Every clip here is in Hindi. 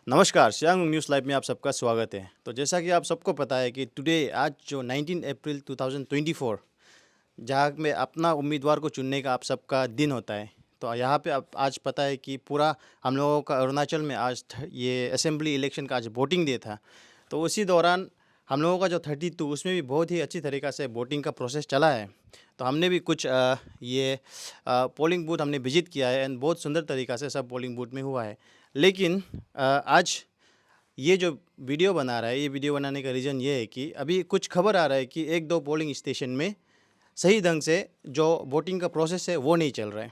नमस्कार, सियांग न्यूज़ लाइव में आप सबका स्वागत है। तो जैसा कि आप सबको पता है कि टुडे आज जो 19 अप्रैल 2024 जहाँ में अपना उम्मीदवार को चुनने का आप सबका दिन होता है। तो यहाँ पे आप आज पता है कि पूरा हम लोगों का अरुणाचल में आज ये असेंबली इलेक्शन का आज वोटिंग डे था। तो उसी दौरान हम लोगों का जो 32 उसमें भी बहुत ही अच्छी तरीक़ा से वोटिंग का प्रोसेस चला है। तो हमने भी कुछ पोलिंग बूथ हमने विजिट किया है एंड बहुत सुंदर तरीक़ा से सब पोलिंग बूथ में हुआ है। लेकिन आज ये जो वीडियो बना रहा है, ये वीडियो बनाने का रीज़न ये है कि अभी कुछ खबर आ रहा है कि एक दो पोलिंग स्टेशन में सही ढंग से जो वोटिंग का प्रोसेस है वो नहीं चल रहा है।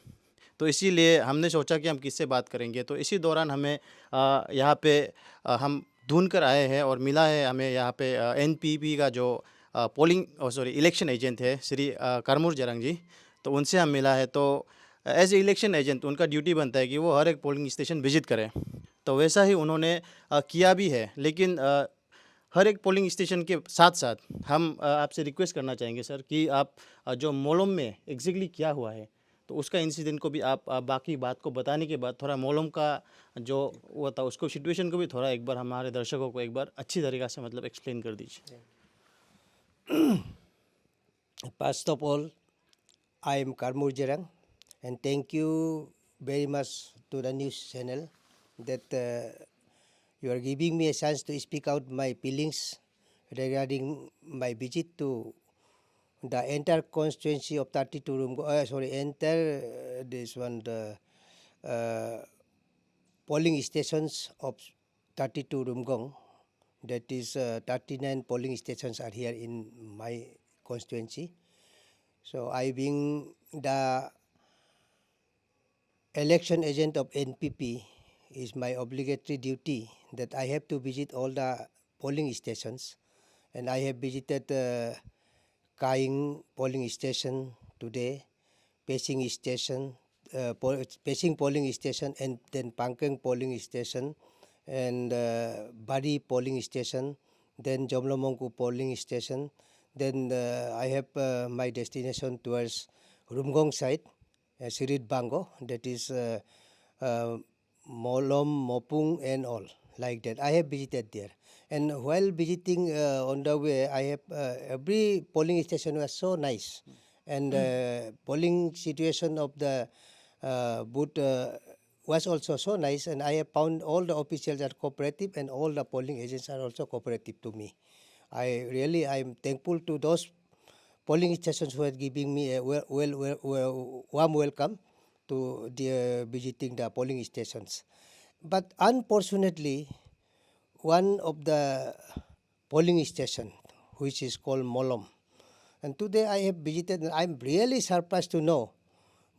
तो इसीलिए हमने सोचा कि हम किससे बात करेंगे। तो इसी दौरान हमें यहाँ पे हम ढूंढ कर आए हैं और मिला है हमें यहाँ पे एनपीपी का जो इलेक्शन एजेंट है श्री करमुर जरंग जी। तो उनसे हम मिला है। तो एज ए इलेक्शन एजेंट उनका ड्यूटी बनता है कि वो हर एक पोलिंग स्टेशन विजिट करें। तो वैसा ही उन्होंने किया भी है। लेकिन हर एक पोलिंग स्टेशन के साथ साथ हम आपसे रिक्वेस्ट करना चाहेंगे सर कि आप जो मोलम में एग्जैक्टली क्या हुआ है तो उसका इंसिडेंट को भी आप बाकी बात को बताने के बाद थोड़ा मोलम का जो हुआ था उसको सिचुएशन को भी थोड़ा एक बार हमारे दर्शकों को एक बार अच्छी तरीक़ा से मतलब एक्सप्लेन कर दीजिए। First of all, I am Karmur Jerang, and thank you very much to the news channel that you are giving me a chance to speak out my feelings regarding my visit to the entire constituency of 32 entire this one the polling stations of 32 Rumgong. That is 39 polling stations are here in my constituency. So I being the election agent of NPP is my obligatory duty that I have to visit all the polling stations, and I have visited Kaing polling station today, Peching station, Peching polling station, and then Pangkeng polling station, and Bari polling station, then Jomlomongku polling station. Then I have my destination towards Rumgong side, Sirit Bango, that is Molom, Mopung and all like that. I have visited there. And while visiting on the way, I have every polling station was so nice. And polling situation of the booth was also so nice. And I have found all the officials are cooperative and all the polling agents are also cooperative to me. I'm thankful to those polling stations who are giving me a warm welcome to visiting the polling stations. But unfortunately, one of the polling station, which is called Molom, and today I have visited, and I'm really surprised to know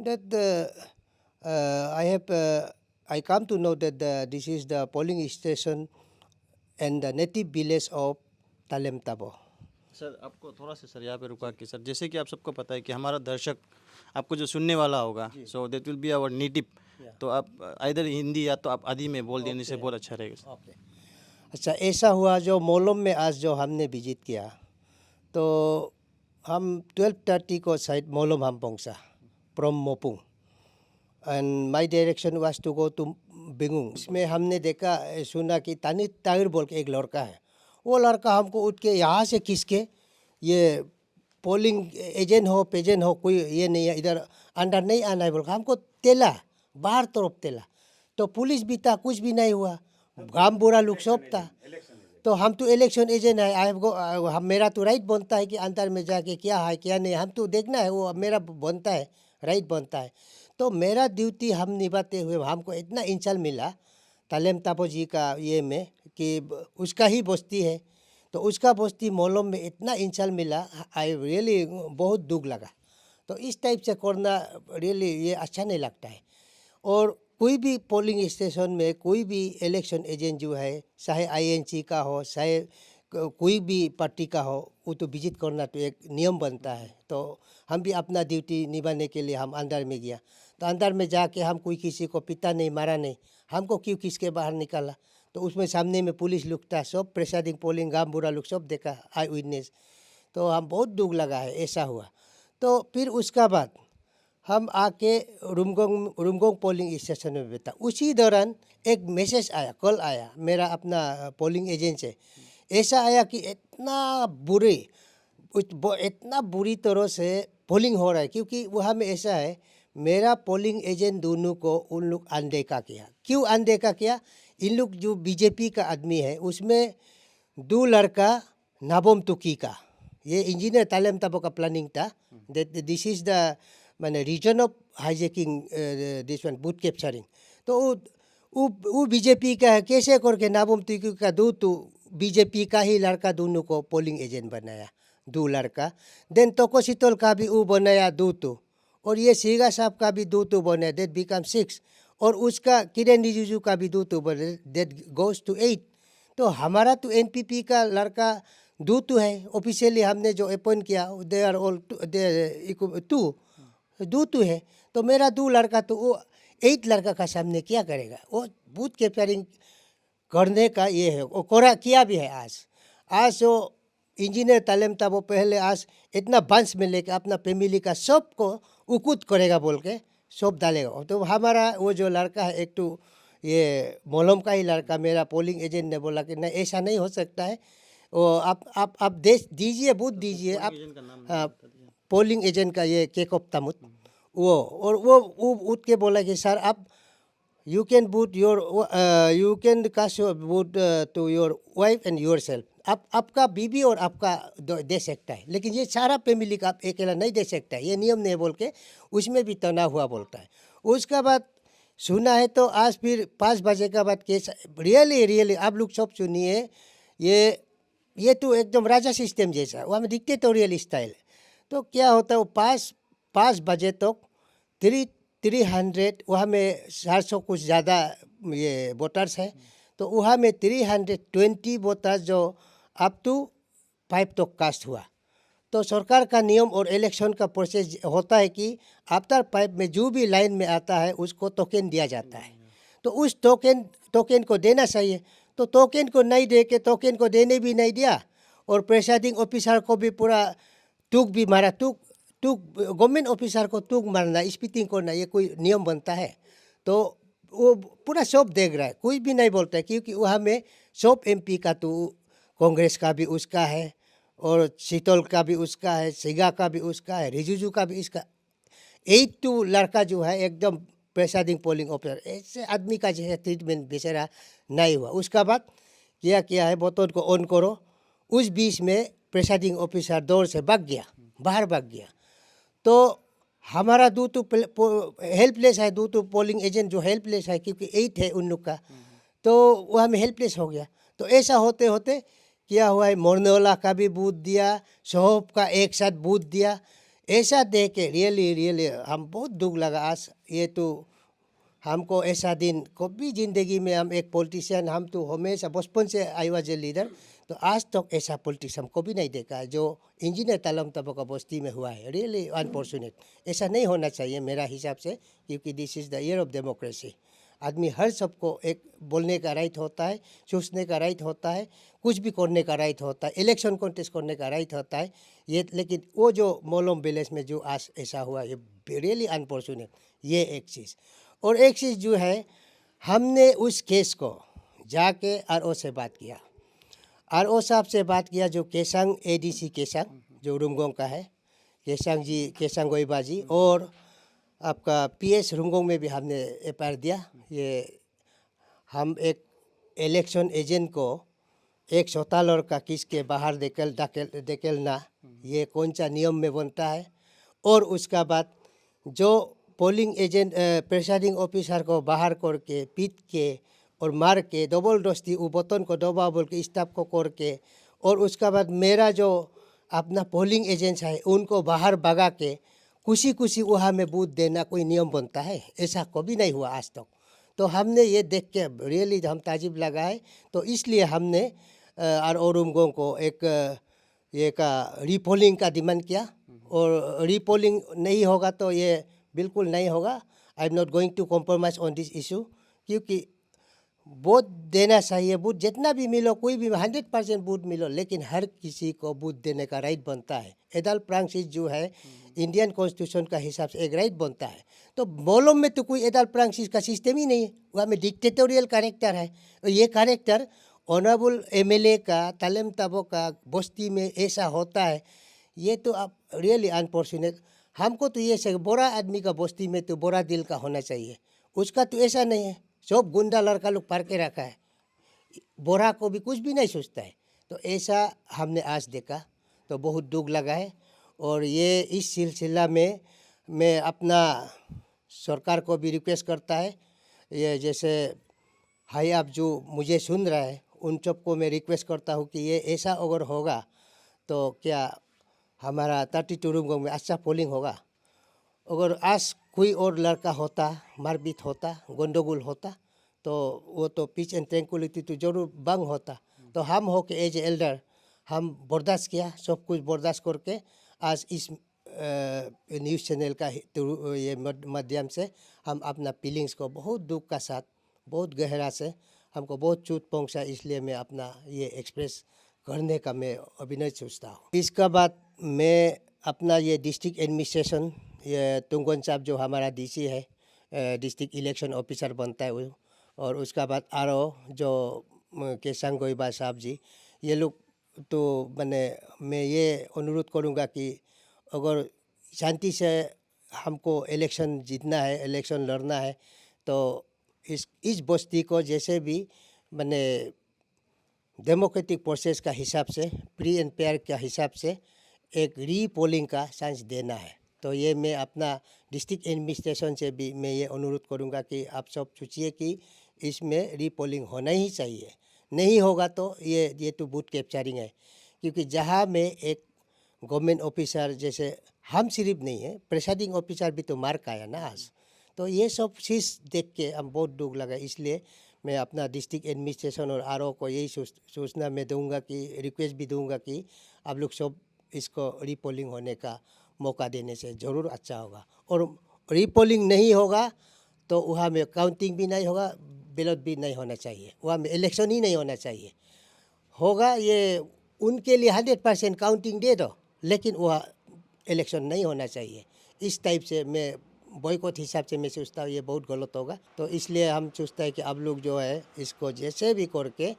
that I come to know that this is the polling station and the native village of Talem Tabo. Sir आपको थोड़ा सा सर यहाँ पे रुका कि सर जैसे कि आप सबको पता है कि हमारा दर्शक आपको जो सुनने वाला होगा so that will be our native. तो आप इधर हिंदी या तो आप आदि में बोल देने से बहुत अच्छा रहेगा। ओके, अच्छा ऐसा हुआ जो मोलम में आज जो हमने विजिट किया तो हम 12:30 को साइड मोलम हम पहुंचा from Mopung and my direction was to go to Bingung. इसमें हमने देखा सुना कि तानी ताहिर बोल के एक लड़का है, वो लड़का हमको उठ के यहाँ से खींच के ये पोलिंग एजेंट हो पेजेंट हो कोई ये नहीं है, इधर अंदर नहीं आना है बोल के हमको तेला बाहर तरफ तेला। तो पुलिस भी था, कुछ भी नहीं हुआ, गांव बुरा लोग सब था। तो हम तो इलेक्शन एजेंट है, हम मेरा तो राइट बनता है कि अंदर में जाके क्या है क्या नहीं हम तो देखना है, वो मेरा बनता है, राइट बनता है। तो मेरा ड्यूटी हम निभाते हुए हमको इतना इंचल मिला तालेम तापो जी का ये में कि उसका ही बस्ती है, तो उसका बस्ती मोलम में इतना इंचल मिला, आई रियली बहुत दुख लगा। तो इस टाइप से करना रियली ये अच्छा नहीं लगता है। और कोई भी पोलिंग स्टेशन में कोई भी इलेक्शन एजेंट जो है, चाहे आईएनसी का हो चाहे कोई भी पार्टी का हो, वो तो विजिट करना तो एक नियम बनता है। तो हम भी अपना ड्यूटी निभाने के लिए हम अंदर में गया। तो अंदर में जाके हम कोई किसी को पिटा नहीं मारा नहीं, हमको क्यों किसके बाहर निकाला। तो उसमें सामने में पुलिस लोग था, सब प्रेसाइडिंग पोलिंग गाँव बुरा लोग सब देखा, आई विटनेस। तो हम बहुत दुख लगा है ऐसा हुआ। तो फिर उसका बाद हम आके रुमगोंग पोलिंग स्टेशन में बैठा। उसी दौरान एक मैसेज आया, कॉल आया मेरा अपना पोलिंग एजेंट से। ऐसा आया कि इतना बुरी तरह से पोलिंग हो रहा है, क्योंकि वहाँ में ऐसा है, मेरा पोलिंग एजेंट दोनों को उन लोग अनदेखा किया। क्यों अनदेखा किया? इन लोग जो बीजेपी का आदमी है उसमें 2 लड़का नाबोम तुकी का, ये इंजीनियर तालेम ताबो का प्लानिंग था। This is the main reason of hijacking this one booth capturing. तो वो बीजेपी का है। कैसे करके नाबोम तुकी का दो तो बीजेपी का ही लड़का दोनों को पोलिंग एजेंट बनाया, 2 लड़का। देन तोको शीतल का भी वो बनाया 2 तो, और ये सीगा साहब का भी 2 तो बनाया, दैट बिकम 6। और उसका किरण रिजिजू का भी 2 तो बने, दैट गोज टू 8। तो हमारा तो एनपीपी का लड़का 2 तो है। ऑफिशियली हमने जो अपॉइंट किया दे आर ऑल 2 तो है। तो मेरा 2 लड़का तो वो 8 लड़का का सामने क्या करेगा? वो बूथ कैप्चरिंग करने का ये है, वो किया भी है। आज जो इंजीनियर तालीम था वो पहले आज इतना बंश में लेके अपना फैमिली का सबको उकुत करेगा बोल के सब डालेगा। तो हमारा वो जो लड़का है, एक तो ये मोलम का ही लड़का, मेरा पोलिंग एजेंट ने बोला कि नहीं ऐसा नहीं हो सकता है, वो आप दीजिए, बूथ दीजिए आप। हाँ, पोलिंग एजेंट का ये केकअप तमुत वो, और वो उठ के बोला कि सर आप you can cast your vote to your wife and yourself। आपका बीबी और आपका दे सकता है, लेकिन ये सारा फैमिली का आप अकेला नहीं दे सकता है, ये नियम नहीं बोल के उसमें भी तना हुआ बोलता है। उसका बाद सुना है तो आज फिर 5 बजे का बाद केस रियली आप लोग सब सुनिए। ये तो एकदम राजा सिस्टम जैसा, वहाँ में डिक्टेटोरियल स्टाइल। तो क्या होता है, वो 5 बजे तक 300 वहाँ में 400 कुछ ज़्यादा ये वोटर्स है। तो वहाँ में 320 वोटर्स जो अप टू 5 तक कास्ट हुआ। तो सरकार का नियम और इलेक्शन का प्रोसेस होता है कि आफ्टर 5 में जो भी लाइन में आता है उसको टोकन दिया जाता है। तो उस टोकन को देना चाहिए। तो टोकन को नहीं दे के, टोकन को देने भी नहीं दिया, और प्रिसाइडिंग ऑफिसर को भी पूरा टूक भी मारा। टूक गवर्नमेंट ऑफिसर को टूक मारना, स्पीटिंग करना, ये कोई नियम बनता है? तो वो पूरा सब देख रहा है, कोई भी नहीं बोलता है, क्योंकि वहाँ में सब एमपी का तो कांग्रेस का भी उसका है, और शीतल का भी उसका है, सिगा का भी उसका है, रिजिजू का भी इसका। 8 तो लड़का जो है एकदम प्रेसाइडिंग पोलिंग ऑफिसर, ऐसे आदमी का जैसे ट्रीटमेंट बेचारा नहीं हुआ। उसका बाद क्या है, बोतल को ऑन करो, उस बीच में प्रेसाइडिंग ऑफिसर दौड़ से बाहर भाग गया। तो हमारा 2 तो हेल्पलेस है, 2 तो पोलिंग एजेंट जो हेल्पलेस है, क्योंकि 8 है उन लोग का, तो वह हमें हेल्पलेस हो गया। तो ऐसा होते होते क्या हुआ है, मोरनेवाला का भी बूथ दिया, सोहब का एक साथ बूथ दिया। ऐसा देख के रियली हम बहुत दुख लगा। आज ये तो हमको ऐसा दिन कभी ज़िंदगी में, हम एक पॉलिटिशियन, हम तो हमेशा बचपन से आई वाज ए लीडर, तो आज तक ऐसा पॉलिटिक्स हमको भी नहीं देखा है जो इंजीनियर तालम तबो का बस्ती में हुआ है। रियली अनफॉर्चुनेट, ऐसा नहीं होना चाहिए मेरा हिसाब से, क्योंकि this is the year of democracy. आदमी हर सबको एक बोलने का राइट होता है, सोचने का राइट होता है, कुछ भी करने का राइट होता है, इलेक्शन कॉन्टेस्ट करने का राइट होता है ये। लेकिन वो जो मोलम विलेज में जो आज ऐसा हुआ, ये रियली अनफॉर्चुनेट, ये एक चीज़। और एक चीज़ जो है, हमने उस केस को जाके आरओ से बात किया, आरओ साहब से बात किया, जो केसंग एडीसी केसंग जो रुमगोंग का है, केसंग गोइबा जी, और आपका पीएस रुमगोंग में भी हमने एफआईआर दिया। ये हम एक इलेक्शन एजेंट को एक शौतालर का किसके बाहर धकेलना, ये कौन सा नियम में बनता है? और उसका बाद जो पोलिंग एजेंट प्रिसाइडिंग ऑफिसर को बाहर करके पीट के और मार के जबरदस्ती वो बटन को दबा बोल के स्टाफ को करके, और उसका बाद मेरा जो अपना पोलिंग एजेंट है उनको बाहर भगा के खुशी वहाँ में बूथ देना कोई नियम बनता है? ऐसा कभी नहीं हुआ आज तक। तो हमने ये देख के रियली हम ताजुब लगा है। तो इसलिए हमने आरओ रुमगोंग को एक ये का रीपोलिंग का डिमांड किया, और रीपोलिंग नहीं होगा तो ये बिल्कुल नहीं होगा। I am not going to compromise on this issue, क्योंकि वोट देना चाहिए। वोट जितना भी मिलो, कोई भी 100% वोट मिलो, लेकिन हर किसी को वोट देने का राइट बनता है। एडल्ट प्रांसिस जो है इंडियन कॉन्स्टिट्यूशन का हिसाब से एक राइट बनता है। तो मोलम में तो कोई एडल्ट प्रांसिस का सिस्टम ही नहीं है, वहाँ में डिक्टेटोरियल कैरेक्टर है। और ये कैरेक्टर ऑनरेबल एमएलए का, तालेम ताबो का बस्ती में ऐसा होता है, ये तो आप रियली अनफॉर्चुनेट। हमको तो ये है, बोरा आदमी का बस्ती में तो बोरा दिल का होना चाहिए, उसका तो ऐसा नहीं है। सब गुंडा लड़का लोग पार के रखा है, बोरा को भी कुछ भी नहीं सोचता है। तो ऐसा हमने आज देखा, तो बहुत दुख लगा है। और ये इस सिलसिला में मैं अपना सरकार को भी रिक्वेस्ट करता है, ये जैसे भाई आप जो मुझे सुन रहा है, उन सबको मैं रिक्वेस्ट करता हूँ कि ये ऐसा अगर होगा तो क्या हमारा 32 रूम में अच्छा पोलिंग होगा। अगर आज कोई और लड़का होता, मारपीट होता, गंडगोल होता, तो वो तो पीस एंड ट्रैंक्विलिटी तो जरूर भंग होता। तो हम हो के एज एल्डर हम बर्दाश्त किया, सब कुछ बर्दाश्त करके आज इस न्यूज़ चैनल का ये माध्यम से हम अपना फीलिंग्स को बहुत दुख का साथ, बहुत गहरा से, हमको बहुत चोट पहुंचा, इसलिए मैं अपना ये एक्सप्रेस करने का मैं अभिनय सोचता हूँ। इसका बाद मैं अपना ये डिस्ट्रिक्ट एडमिनिस्ट्रेशन, ये तुंगन साहब जो हमारा डीसी है, डिस्ट्रिक्ट इलेक्शन ऑफिसर बनता है वो, और उसका बाद आरओ जो केसांग गोइबा साहब जी, ये लोग तो मैं ये अनुरोध करूँगा कि अगर शांति से हमको इलेक्शन जीतना है, इलेक्शन लड़ना है, तो इस बस्ती को जैसे भी डेमोक्रेटिक प्रोसेस का हिसाब से, फ्री एंड फेयर का हिसाब से एक रीपोलिंग का चांस देना है। तो ये मैं अपना डिस्ट्रिक्ट एडमिनिस्ट्रेशन से भी मैं ये अनुरोध करूँगा कि आप सब सोचिए कि इसमें रीपोलिंग होना ही चाहिए। नहीं होगा तो ये तो बूथ कैप्चरिंग है, क्योंकि जहाँ में एक गवर्नमेंट ऑफिसर, जैसे हम सिर्फ नहीं है, प्रिसाइडिंग ऑफिसर भी तो मार खाया ना आज। तो ये सब चीज़ देख के हम बहुत दुख लगा। इसलिए मैं अपना डिस्ट्रिक्ट एडमिनिस्ट्रेशन और आरओ को यही सूचना मैं दूंगा कि, रिक्वेस्ट भी दूंगा कि आप लोग सब इसको रीपोलिंग होने का मौका देने से ज़रूर अच्छा होगा। और रीपोलिंग नहीं होगा तो वहाँ में काउंटिंग भी नहीं होगा, बैलेट भी नहीं होना चाहिए, वहाँ में इलेक्शन ही नहीं होना चाहिए। होगा ये उनके लिए 100% काउंटिंग दे दो, लेकिन वह इलेक्शन नहीं होना चाहिए। इस टाइप से मैं बॉयकॉट हिसाब से मैं सोचता हूँ ये बहुत गलत होगा। तो इसलिए हम सोचते हैं कि आप लोग जो है इसको जैसे भी करके,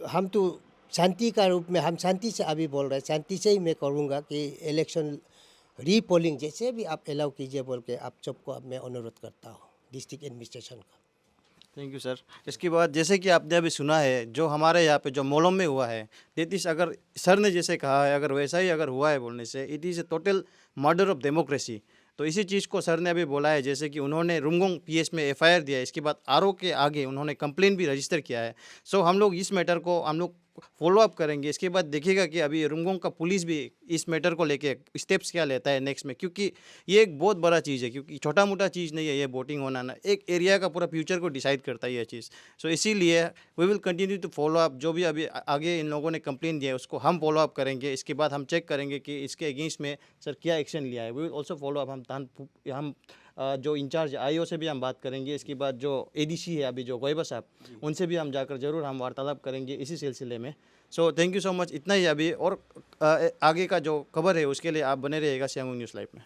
हम तो शांति का रूप में, हम शांति से अभी बोल रहे हैं, शांति से ही मैं करूँगा कि इलेक्शन रीपोलिंग जैसे भी आप अलाउ कीजिए बोल के आप सबको अब मैं अनुरोध करता हूँ डिस्ट्रिक्ट एडमिनिस्ट्रेशन का। Thank you sir. इसके बाद जैसे कि आपने अभी सुना है, जो हमारे यहाँ पे जो मोलम में हुआ है, दैट अगर सर ने जैसे कहा है, अगर वैसा ही अगर हुआ है बोलने से, it is a total murder of democracy. तो इसी चीज़ को सर ने अभी बोला है, जैसे कि उन्होंने रुमगोंग पीएस में एफआईआर दिया है, इसके बाद आरओ के आगे उन्होंने कंप्लेन भी रजिस्टर किया है। सो हम लोग इस मैटर को हम लोग फॉलो अप करेंगे। इसके बाद देखिएगा कि अभी रुमगोंग का पुलिस भी इस मैटर को लेके स्टेप्स क्या लेता है नेक्स्ट में, क्योंकि ये एक बहुत बड़ा चीज़ है, क्योंकि छोटा मोटा चीज़ नहीं है ये वोटिंग होना ना, एक एरिया का पूरा फ्यूचर को डिसाइड करता है ये चीज़। सो इसीलिए we will continue to follow up, जो भी अभी आगे इन लोगों ने कंप्लेन दिया है उसको हम फॉलो अप करेंगे। इसके बाद हम चेक करेंगे कि इसके अगेंस्ट में सर क्या एक्शन लिया है। We will also follow up. हम जो इंचार्ज आईओ से भी हम बात करेंगे। इसके बाद जो एडीसी है अभी जो गोइबा साहब, उनसे भी हम जाकर ज़रूर हम वार्तालाप करेंगे इसी सिलसिले में। So thank you so much. इतना ही अभी, और आगे का जो खबर है उसके लिए आप बने रहिएगा सियांग न्यूज़ लाइव में।